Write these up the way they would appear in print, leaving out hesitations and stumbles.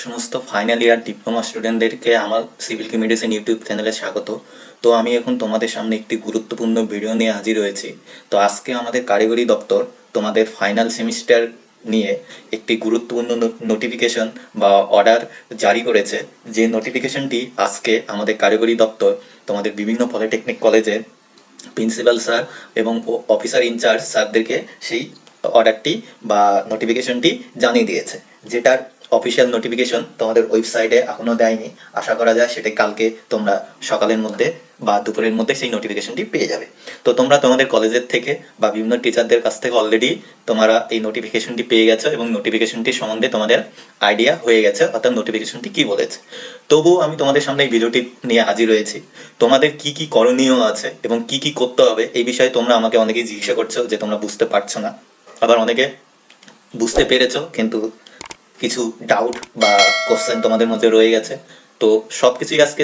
সমস্ত final year diploma স্টুডেন্টদেরকে আমার সিভিল মেডিসিন ইউটিউব চ্যানেলে স্বাগত। তো আমি এখন তোমাদের সামনে একটি গুরুত্বপূর্ণ ভিডিও নিয়ে হাজির হয়েছি। তো আজকে আমাদের কারিগরি দপ্তর তোমাদের ফাইনাল সেমিস্টার নিয়ে একটি গুরুত্বপূর্ণ নোটিফিকেশন বা অর্ডার জারি করেছে। যে নোটিফিকেশনটি আজকে আমাদের কারিগরি দপ্তর তোমাদের বিভিন্ন পলিটেকনিক কলেজের প্রিন্সিপাল স্যার এবং অফিসার ইনচার্জ স্যারদেরকে সেই অর্ডারটি বা নোটিফিকেশনটি জানিয়ে দিয়েছে, যেটার অফিসিয়াল নোটিফিকেশন তোমাদের ওয়েবসাইটে এখনও দেয়নি। আশা করা যায় সেটা কালকে তোমরা সকালের মধ্যে বা দুপুরের মধ্যে সেই নোটিফিকেশনটি পেয়ে যাবে। তো তোমরা তোমাদের কলেজের থেকে বা বিভিন্ন টিচারদের কাছ থেকে অলরেডি তোমরা এই নোটিফিকেশনটি পেয়ে গেছো এবং নোটিফিকেশনটি সম্বন্ধে তোমাদের আইডিয়া হয়ে গেছে, অর্থাৎ নোটিফিকেশনটি কী বলেছে। তবুও আমি তোমাদের সামনে এই ভিডিওটি নিয়ে হাজির হয়েছি। তোমাদের কি কি করণীয় আছে এবং কি কি করতে হবে এই বিষয়ে তোমরা আমাকে অনেকেই জিজ্ঞাসা করছো যে তোমরা বুঝতে পারছো না, আবার অনেকে বুঝতে পেরেছো কিন্তু কিছু ডাউট বা কোশ্চেন তোমাদের মধ্যে রয়ে গেছে। তো সব কিছুই আজকে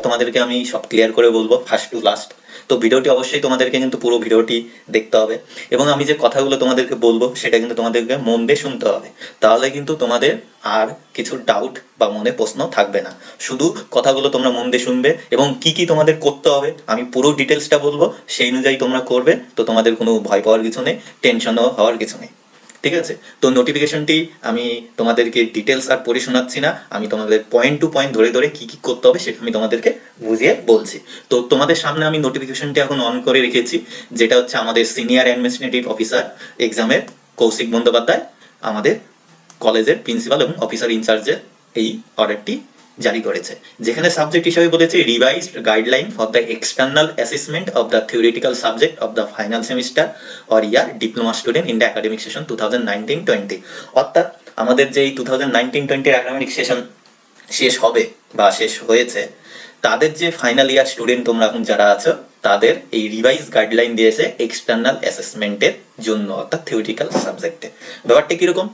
তোমাদেরকে আমি সব ক্লিয়ার করে বলবো ফার্স্ট টু লাস্ট। তো ভিডিওটি অবশ্যই তোমাদেরকে কিন্তু পুরো ভিডিওটি দেখতে হবে এবং আমি যে কথাগুলো তোমাদেরকে বলবো সেটা কিন্তু তোমাদেরকে মন দিয়ে শুনতে হবে। তাহলে কিন্তু তোমাদের আর কিছু ডাউট বা মনে প্রশ্ন থাকবে না। শুধু কথাগুলো তোমরা মন দিয়ে শুনবে এবং কি কি তোমাদের করতে হবে আমি পুরো ডিটেলসটা বলবো, সেই অনুযায়ী তোমরা করবে। তো তোমাদের কোনো ভয় পাওয়ার কিছু নেই, টেনশনও হওয়ার কিছু নেই, ঠিক আছে। তো নোটিফিকেশনটি আমি তোমাদেরকে ডিটেলস আর পড়ে শোনাচ্ছি না, আমি তোমাদের পয়েন্ট টু পয়েন্ট ধরে ধরে কি কি করতে হবে সেটা আমি তোমাদেরকে বুঝিয়ে বলছি। তো তোমাদের সামনে আমি নোটিফিকেশনটি এখন অন করে রেখেছি, যেটা হচ্ছে আমাদের সিনিয়র অ্যাডমিনিস্ট্রেটিভ অফিসার এক্সামের কৌশিক বন্দ্যোপাধ্যায় আমাদের কলেজের প্রিন্সিপাল এবং অফিসার ইনচার্জের এই অর্ডারটি জারি করেছে, যেখানে সাবজেক্ট হিসাবে বলেছে revised guideline for the external assessment of the theoretical subject of the final semester or year diploma student in the academic session 2019-20। অর্থাৎ আমাদের যে 2019-20 একাডেমিক সেশন শেষ হবে বা শেষ হয়েছে, তাদের যে ফাইনাল ইয়ার স্টুডেন্ট তোমরা এখন যারা আছো, তাদের এই রিভাইজ গাইডলাইন দিয়েছে এক্সটার্নাল অ্যাসেসমেন্টের জন্য, অর্থাৎ থিওরিটিক্যাল সাবজেক্টে। ব্যাপারটা কীরকম,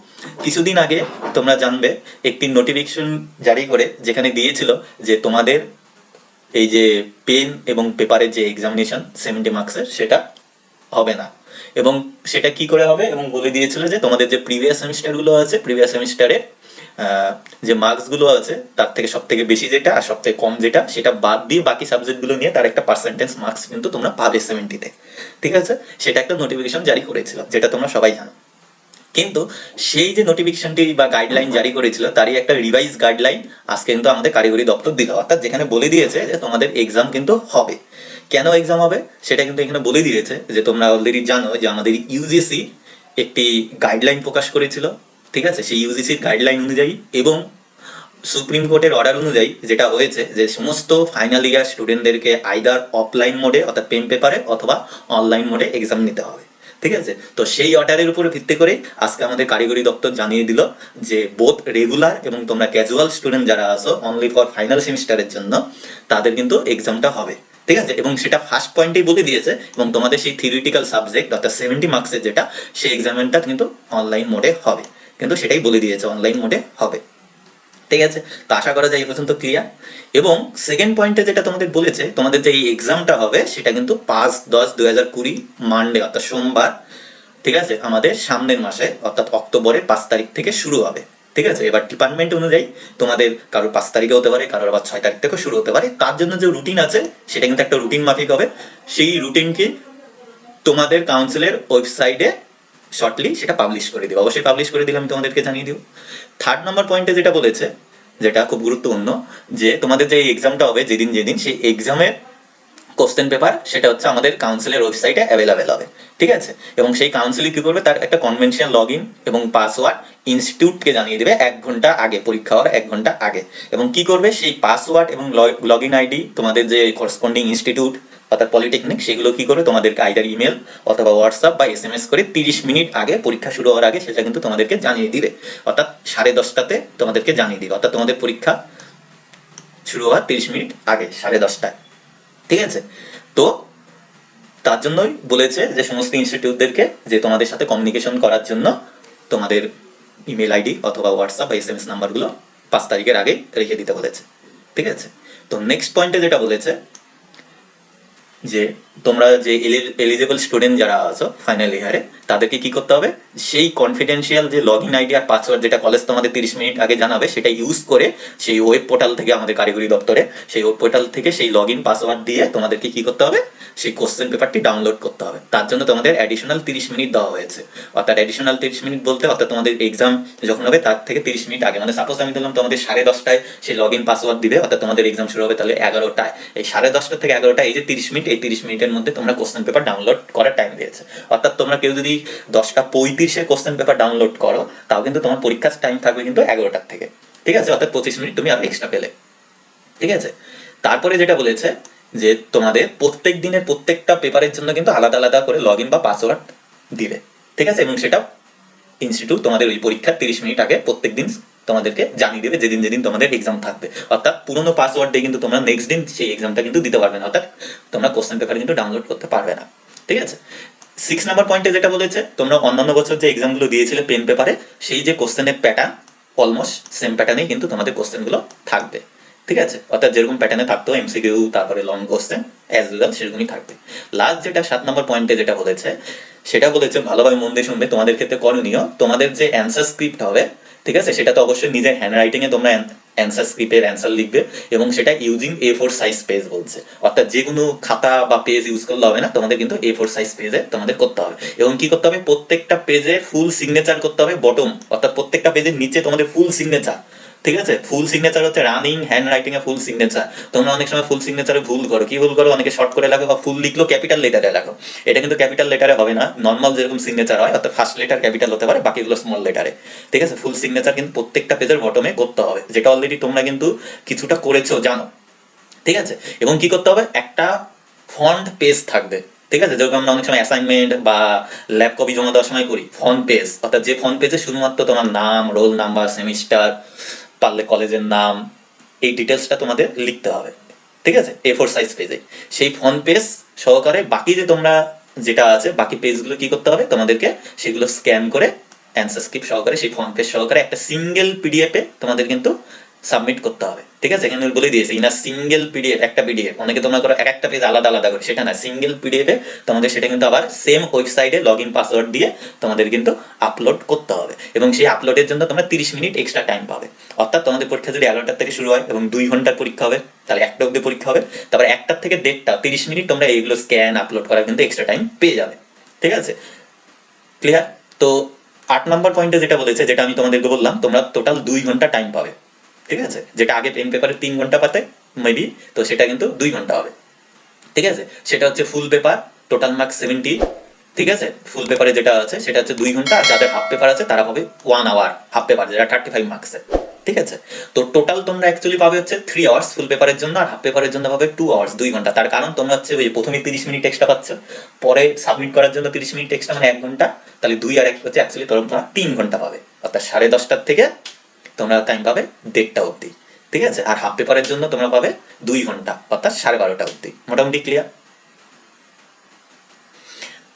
কিছুদিন আগে তোমরা জানবে একটি নোটিফিকেশন জারি করে যেখানে দিয়েছিল যে তোমাদের এই যে পেন এবং পেপারের যে এক্সামিনেশন 70 মার্কসের সেটা হবে না, এবং সেটা কি করে হবে এবং বলে দিয়েছিল যে তোমাদের যে প্রিভিয়াস সেমিস্টারগুলো আছে, প্রিভিয়াস সেমিস্টারে যে মার্কসগুলো আছে তার থেকে সব থেকে বেশি যেটা আর সব থেকে কম যেটা সেটা বাদ দিয়ে বাকি সাবজেক্টগুলো নিয়ে তার একটা পার্সেন্টেজ মার্কস কিন্তু তোমরা পাবে 70-তে, ঠিক আছে। সেটা একটা নোটিফিকেশন জারি করেছিল, যেটা তোমরা সবাই জানো। কিন্তু সেই যে নোটিফিকেশনটি বা গাইডলাইন জারি করেছিল তারই একটা রিভাইজ গাইডলাইন আজকে কিন্তু আমাদের কারিগরি দপ্তর দিল, অর্থাৎ যেখানে বলে দিয়েছে যে তোমাদের এক্সাম কিন্তু হবে। কেন এক্সাম হবে সেটা কিন্তু এখানে বলে দিয়েছে, যে তোমরা অলরেডি জানো যে আমাদের ইউজিসি একটি গাইডলাইন প্রকাশ করেছিল, ঠিক আছে। সেই ইউজিসির গাইডলাইন অনুযায়ী এবং সুপ্রিম কোর্টের অর্ডার অনুযায়ী যেটা হয়েছে যে সমস্ত ফাইনাল ইয়ার স্টুডেন্টদেরকে আইদার অফলাইন মোডে অর্থাৎ পেন পেপারে অথবা অনলাইন মোডে এক্সাম নিতে হবে, ঠিক আছে। তো সেই অর্ডারের উপরে ভিত্তি করে আজকে আমাদের কারিগরি দপ্তর জানিয়ে দিল যে বোথ রেগুলার এবং তোমরা ক্যাজুয়াল স্টুডেন্ট যারা আছো অনলি ফর ফাইনাল সেমিস্টারের জন্য তাদের কিন্তু এক্সামটা হবে, ঠিক আছে। এবং সেটা ফার্স্ট পয়েন্টেই বলে দিয়েছে, এবং তোমাদের সেই থিওরিটিক্যাল সাবজেক্ট অর্থাৎ 70 মার্কসের যেটা সেই এক্সামটা কিন্তু অনলাইন মোডে হবে, কিন্তু সেটাই বলে দিয়েছে অনলাইন মোডে হবে, ঠিক আছে। তো আশা করা যায় এই পর্যন্ত ক্লিয়ার। এবং সেকেন্ড পয়েন্টে যেটা তোমাদের বলেছে, তোমাদের যে এই এক্সামটা হবে সেটা কিন্তু 5-10-2020 মানডে অর্থাৎ সোমবার, ঠিক আছে, আমাদের সামনের মাসে অর্থাৎ অক্টোবরের 5 তারিখ থেকে শুরু হবে, ঠিক আছে। এবার ডিপার্টমেন্ট অনুযায়ী তোমাদের কারোর 5 তারিখে হতে পারে, কারোর আবার 6 তারিখ থেকে শুরু হতে পারে। তার জন্য যে রুটিন আছে সেটা কিন্তু একটা রুটিন মাফিক হবে। সেই রুটিনকে তোমাদের কাউন্সিলের ওয়েবসাইটে শর্টলি সেটা পাবলিশ করে দিও, অবশ্যই পাবলিশ করে দিলে আমি তোমাদেরকে জানিয়ে দিব। থার্ড নম্বর পয়েন্টে যেটা বলেছে, যেটা খুব গুরুত্বপূর্ণ, যে তোমাদের যে এক্সামটা হবে যেদিন যেদিন সেই এক্সামের কোশ্চেন পেপার সেটা হচ্ছে আমাদের কাউন্সিলের ওয়েবসাইটে অ্যাভেলেবেল হবে, ঠিক আছে। এবং সেই কাউন্সিলে কি করবে, তার একটা কনভেনশনাল লগ ইন এবং পাসওয়ার্ড ইনস্টিটিউটকে জানিয়ে দেবে 1 ঘন্টা আগে, পরীক্ষা হওয়ার 1 ঘন্টা আগে। এবং কি করবে, সেই পাসওয়ার্ড এবং লগ ইন আইডি তোমাদের যে করসপন্ডিং ইনস্টিটিউট অর্থাৎ পলিটেকনিক সেগুলো কি করে তোমাদেরকে আইদার ইমেল অথবা হোয়াটসঅ্যাপ বা SMS করে 30 মিনিট আগে, পরীক্ষা শুরু হওয়ার আগে সেটা কিন্তু তোমাদেরকে জানিয়ে দিবে, অর্থাৎ 10:30টাতে তোমাদেরকে জানিয়ে দিবে, অর্থাৎ তোমাদের পরীক্ষা শুরু হওয়ার 30 মিনিট আগে 10:30টায়, ঠিক আছে। তো তার জন্যই বলেছে যে সমস্ত ইনস্টিটিউটদেরকে যে তোমাদের সাথে কমিউনিকেশন করার জন্য তোমাদের ইমেল আইডি অথবা হোয়াটসঅ্যাপ বা SMS নাম্বারগুলো 5 তারিখের আগে রেখে দিতে বলেছে, ঠিক আছে। তো নেক্সট পয়েন্টে যেটা বলেছে, যে তোমরা যে এলিজেবল স্টুডেন্ট যারা আছো ফাইনাল ইয়ারে, তাদেরকে কি করতে হবে, সেই কনফিডেন্সিয়াল যে লগ ইন আইডি আর পাসওয়ার্ড যেটা কলেজ তোমাদের 30 মিনিট আগে জানাবে, সেটা ইউজ করে সেই ওয়েব পোর্টাল থেকে, আমাদের কারিগরি দপ্তরে সেই ওয়েব পোর্টাল থেকে সেই লগ ইন পাসওয়ার্ড দিয়ে তোমাদেরকে কি করতে হবে, সেই কোশ্চেন পেপারটি ডাউনলোড করতে হবে। তার জন্য তোমাদের অ্যাডিশনাল 30 মিনিট দেওয়া হয়েছে। অর্থাৎ অ্যাডিশনাল 30 মিনিট বলতে অর্থাৎ তোমাদের এক্সাম যখন হবে তার থেকে 30 মিনিট আগে, মানে সাপোজ আমি দিলাম তোমাদের 10:30টায় সেই লগ ইন পাসওয়ার্ড দিবে, অর্থাৎ তোমাদের এক্সাম শুরু হবে তাহলে 11টায়। এই 10:30 থেকে 11টা, এই যে 30 মিনিট, এই 30 মিনিটের মধ্যে তোমরা কোশ্চেন পেপার ডাউনলোড করার টাইম দিয়েছে। অর্থাৎ তোমরা কেউ যদি 10:35 কোশ্চেন পেপার ডাউনলোড করো, তাও কিন্তু তোমার পরীক্ষার টাইম থাকবে কিন্তু 11টার থেকে। ঠিক আছে, অর্থাৎ 25 মিনিট তুমি আরো এক্সট্রা পেলে। ঠিক আছে, তারপরে যেটা বলেছে যে তোমাদের প্রত্যেক দিনের প্রত্যেকটা পেপারের জন্য কিন্তু আলাদা আলাদা করে লগ ইন বা পাসওয়ার্ড দিবে। ঠিক আছে, এবং সেটা ইনস্টিটিউট তোমাদের ওই পরীক্ষার 30 মিনিট আগে প্রত্যেক দিন তোমাদেরকে জানিয়ে দেবে, যেদিন যেদিন তোমাদের এক্সাম থাকবে। অর্থাৎ পুরোনো পাসওয়ার্ড দিয়ে কিন্তু তোমরা নেক্সট দিন সেই এক্সামটা কিন্তু দিতে পারবে না, অর্থাৎ তোমরা কোশ্চেন পেপার কিন্তু ডাউনলোড করতে পারবে না। ঠিক আছে, 6 নম্বর পয়েন্টে যেটা বলেছে, তোমরা অন্যান্য বছর যে এক্সামগুলো দিয়েছিলে পেন পেপারে, সেই যে কোশ্চেনের প্যাটার্ন অলমোস্ট সেম প্যাটার্নেই কিন্তু তোমাদের কোশ্চেনগুলো থাকবে। ঠিক আছে, অর্থাৎ যেরকম প্যাটার্নে থাকতো এমসিকিউ তারপরে লং কোশ্চেন অ্যাজ ওয়েল সেরকমই থাকবে। লাস্ট যেটা 7 নম্বর পয়েন্টে যেটা বলেছে, সেটা বলেছে ভালোভাবে মন দিয়ে শুনবে, তোমাদের ক্ষেত্রে করণীয়, তোমাদের যে অ্যান্সার স্ক্রিপ্ট হবে, ঠিক আছে, সেটা তো অবশ্যই নিজের হ্যান্ড রাইটিংয়ে তোমরা অ্যান্সার স্ক্রিপ্টের অ্যান্সার লিখবে, এবং সেটা ইউজিং A4 সাইজ পেজ বলছে। অর্থাৎ যে কোনো খাতা বা পেজ ইউজ করলে হবে না, তোমাদের কিন্তু A4 সাইজ পেজে তোমাদের করতে হবে। এবং কি করতে হবে, প্রত্যেকটা পেজে ফুল সিগনেচার করতে হবে বটম, অর্থাৎ প্রত্যেকটা পেজের নিচে তোমাদের ফুল সিগনেচার। ঠিক আছে, ফুল সিগনেচার হচ্ছে রানিং হ্যান্ড রাইটিং এ ফুল সিগনেচার। তোমরা অনেক সময় ফুল সিগনেচারে ভুল করো, কি ভুল করো, অনেকে শর্ট করে লেখো বা ফুল লিখলো ক্যাপিটাল লেটারে লেখো। এটা কিন্তু ক্যাপিটাল লেটারে হবে না, নর্মাল যেরকম সিগনেচার হয়, অর্থাৎ ফার্স্ট লেটার ক্যাপিটাল হতে পারে, বাকিগুলো স্মল লেটারে। ঠিক আছে, ফুল সিগনেচার কিন্তু প্রত্যেকটা পেজের বটমে করতে হবে, যেটা অলরেডি তোমরা কিন্তু কিছুটা করেছো জানো। ঠিক আছে, এবং কি করতে হবে, একটা ফন্ট পেজ থাকবে। ঠিক আছে, যেরকম আমরা অনেক সময় অ্যাসাইনমেন্ট বা ল্যাব কপি জমা দেওয়ার সময় করি, ফন্ট পেজ, অর্থাৎ যে ফন্ট পেজে শুধুমাত্র তোমার নাম, রোল নাম্বার, সেমিস্টার, পারলে কলেজের নাম, এই ডিটেলসটা তোমাদের লিখতে হবে। ঠিক আছে, A4 সাইজ পেজে সেই ফন্ট পেজ সহকারে বাকি যে তোমরা যেটা আছে বাকি পেজগুলো কি করতে হবে, তোমাদেরকে সেগুলো স্ক্যান করে অ্যান্সার স্ক্রিপ্ট সহকারে সেই ফন্ট পেজ সহকারে একটা সিঙ্গেল পিডিএফে তোমাদের কিন্তু সাবমিট করতে হবে। ঠিক আছে, এখানে বলে দিয়েছে ইন সিঙ্গেল পিডিএফ, একটা পিডিএফ, অনেকে তোমরা করো এক একটা পেজ আলাদা আলাদা করে, সেটা না, সিঙ্গেল পিডিএফে তোমাদের সেটা কিন্তু আবার সেম ওয়েবসাইটে লগ ইন পাসওয়ার্ড দিয়ে তোমাদের কিন্তু আপলোড করতে হবে, এবং সেই আপলোডের জন্য তোমরা 30 মিনিট এক্সট্রা টাইম পাবে। অর্থাৎ তোমাদের পরীক্ষা যদি 11টার থেকে শুরু হয় এবং 2 ঘন্টার পরীক্ষা হবে, তাহলে 1টা অব্দি পরীক্ষা হবে, তারপর 1টার থেকে 1:30 30 মিনিট তোমরা এইগুলো স্ক্যান আপলোড করার কিন্তু এক্সট্রা টাইম পেয়ে যাবে। ঠিক আছে, ক্লিয়ার? তো 8 নম্বর পয়েন্টে যেটা বলেছে, যেটা আমি তোমাদেরকে বললাম, তোমরা টোটাল 2 ঘন্টা টাইম পাবে। ঠিক আছে, যেটা আগে পেন পেপারে 3 ঘন্টা পাতে মেবি, তো সেটা কিন্তু 2 ঘন্টা হবে। ঠিক আছে, সেটা হচ্ছে ফুল পেপার, টোটাল মার্কস 70। ঠিক আছে, ফুল পেপারে যেটা আছে সেটা হচ্ছে 2 ঘন্টা, আর যাদের হাফ পেপার আছে তারা পাবে 1 আওয়ার হাফ পেপার, যেটা 35 মার্কসের। ঠিক আছে, তো টোটাল তোমরা অ্যাকচুয়ালি পাবে হচ্ছে 3 আওয়ার্স ফুল পেপারের জন্য, আর হাফ পেপারের জন্য পাবে 2 আওয়ার্স 2 ঘন্টা। তার কারণ তোমরা হচ্ছে ওই প্রথমে 30 মিনিট এক্সট্রা পাচ্ছ, পরে সাবমিট করার জন্য 30 মিনিট এক্সট্রা, মানে 1 ঘন্টা, তাহলে 2 আর 1 হচ্ছে অ্যাকচুয়ালি তোমরা 3 ঘন্টা পাবে। অর্থাৎ 10:30টার থেকে তোমরা টাইম পাবে 1:30টা অবধি। ঠিক আছে, আর হাফ পেপারের জন্য তোমরা পাবে 2 ঘন্টা, অর্থাৎ 12:30টা অবধি। মোটামুটি ক্লিয়ার?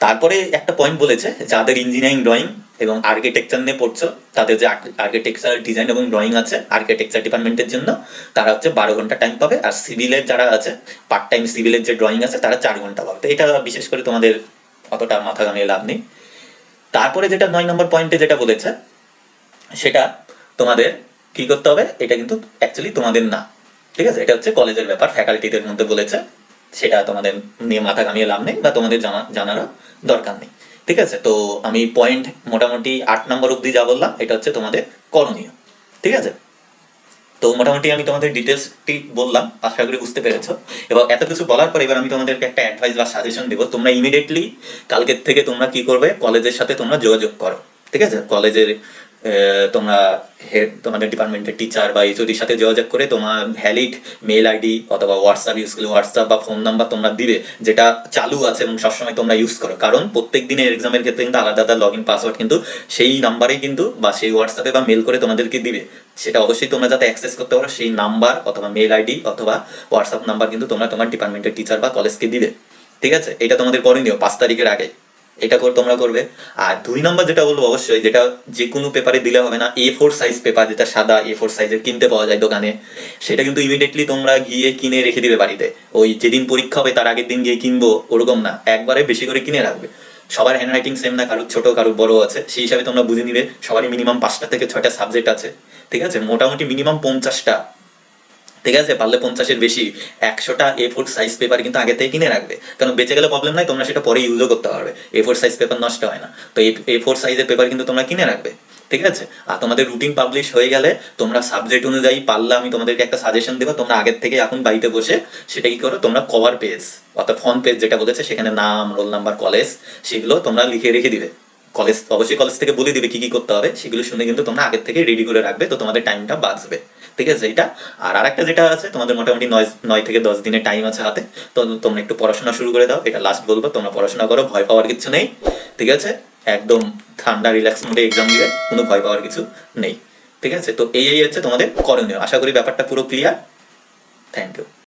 তারপরে একটা পয়েন্ট বলেছে, যাদের ইঞ্জিনিয়ারিং ড্রয়িং এবং আর্কিটেকচার নিয়ে পড়ছো, তাদের যে আর্কিটেকচার ডিজাইন এবং ড্রয়িং আছে আর্কিটেকচার ডিপার্টমেন্টের জন্য, তারা হচ্ছে 12 ঘন্টা টাইম পাবে। আর সিভিলের যারা আছে, পার্ট টাইম সিভিলের যে ড্রয়িং আছে, তারা 4 ঘন্টা পাবে। তো এটা বিশেষ করে তোমাদের অতটা মাথা ঘামিয়ে লাভ নেই। তারপরে যেটা 9 নম্বর পয়েন্টে যেটা বলেছে, সেটা তোমাদের কি করতে হবে, এটা কিন্তু অ্যাকচুয়ালি তোমাদের না। ঠিক আছে, এটা হচ্ছে কলেজের ব্যাপার, ফ্যাকাল্টিদের মধ্যে বলেছে, সেটা তোমাদের নিয়ে মাথা ঘামিয়ে লাভ নেই বা তোমাদের জানারও দরকার নেই। ঠিক আছে, তো আমি পয়েন্ট মোটামুটি 8 নম্বর অব্দি যা বললাম, এটা হচ্ছে তোমাদের করণীয়। ঠিক আছে, তো মোটামুটি আমি তোমাদের ডিটেলসটি বললাম, আশা করি বুঝতে পেরেছো। এবার এত কিছু বলার পর এবার আমি তোমাদেরকে একটা অ্যাডভাইস বা সাজেশন দেবো। তোমরা ইমিডিয়েটলি কালকের থেকে তোমরা কি করবে, কলেজের সাথে তোমরা যোগাযোগ করো। ঠিক আছে, কলেজের তোমরা হেড, তোমাদের ডিপার্টমেন্টের টিচার বা এইচওডির সাথে যোগাযোগ করে তোমার ভ্যালিড মেল আইডি অথবা হোয়াটসঅ্যাপ ইউজ করলে হোয়াটসঅ্যাপ বা ফোন নাম্বার তোমরা দিবে, যেটা চালু আছে এবং সবসময় তোমরা ইউজ করো। কারণ প্রত্যেক দিনের এক্সামের ক্ষেত্রে কিন্তু আলাদা আলাদা লগ ইন পাসওয়ার্ড কিন্তু সেই নাম্বারেই কিন্তু বা সেই হোয়াটসঅ্যাপে বা মেল করে তোমাদেরকে দিবে। সেটা অবশ্যই তোমরা যাতে অ্যাক্সেস করতে পারো, সেই নাম্বার অথবা মেল আইডি অথবা হোয়াটসঅ্যাপ নাম্বার কিন্তু তোমরা তোমার ডিপার্টমেন্টের টিচার বা কলেজকে দিবে। ঠিক আছে, এটা তোমাদের করণীয় 5 তারিখের আগে। এটা তোমরা করবে। আর 2 নম্বর যেটা বলবো, অবশ্যই যেটা যে কোনো পেপারে দিলে হবে না, A4 সাইজ পেপার, যেটা সাদা A4 সাইজের কিনতে পাওয়া যায় দোকানে, সেটা কিন্তু ইমিডিয়েটলি তোমরা গিয়ে কিনে রেখে দিবে বাড়িতে। ওই যেদিন পরীক্ষা হবে তার আগের দিন গিয়ে কিনবো ওরকম না, একবারে বেশি করে কিনে রাখবে। সবার হ্যান্ড রাইটিং সেম না, কারোর ছোট কারোর বড় আছে, সেই হিসাবে তোমরা বুঝে নিবে। সবারই মিনিমাম 5টা থেকে 6টা সাবজেক্ট আছে, ঠিক আছে, মোটামুটি মিনিমাম 50টা, ঠিক আছে, পারলে 50-এর বেশি। 100টা A4 সাইজ পেপার কিন্তু আগে থেকে কিনে রাখবে, কারণ বেঁচে গেলে প্রবলেম নাই, তোমরা সেটা পরে ইউজও করতে পারবে। A4 সাইজ পেপার নষ্ট হয় না, তো A4 সাইজের পেপার কিন্তু তোমরা কিনে রাখবে, ঠিক আছে। আর তোমাদের রুটিন পাবলিশ হয়ে গেলে তোমরা সাবজেক্ট অনুযায়ী পারলে আমি তোমাদেরকে একটা সাজেশন দেবো, তোমরা আগের থেকে এখন বাড়িতে বসে সেটা কি করো, তোমরা কভার পেজ অর্থাৎ ফ্রন্ট পেজ যেটা বলেছে, সেখানে নাম, রোল নাম্বার, কলেজ, সেগুলো তোমরা লিখে রেখে দিবে। কলেজ অবশ্যই কলেজ থেকে বলে দিবে কি কি করতে হবে, সেগুলো শুনে কিন্তু তোমরা আগের থেকে রেডি করে রাখবে, তো তোমাদের টাইমটা বাঁচবে, ঠিক আছে এটা। আর আরেকটা যেটা আছে, তোমাদের মোটামুটি 9 থেকে 10 দিনের টাইম আছে হাতে, তো তোমরা একটু পড়াশোনা শুরু করে দাও, এটা লাস্ট বলবো। তোমরা পড়াশোনা করো, ভয় পাওয়ার কিছু নেই, ঠিক আছে, একদম ঠান্ডা রিল্যাক্স মোডে এক্সাম দিবে, কোনো ভয় পাওয়ার কিছু নেই, ঠিক আছে। তো এই হচ্ছে তোমাদের করণীয়। আশা করি ব্যাপারটা পুরো ক্লিয়ার। Thank you.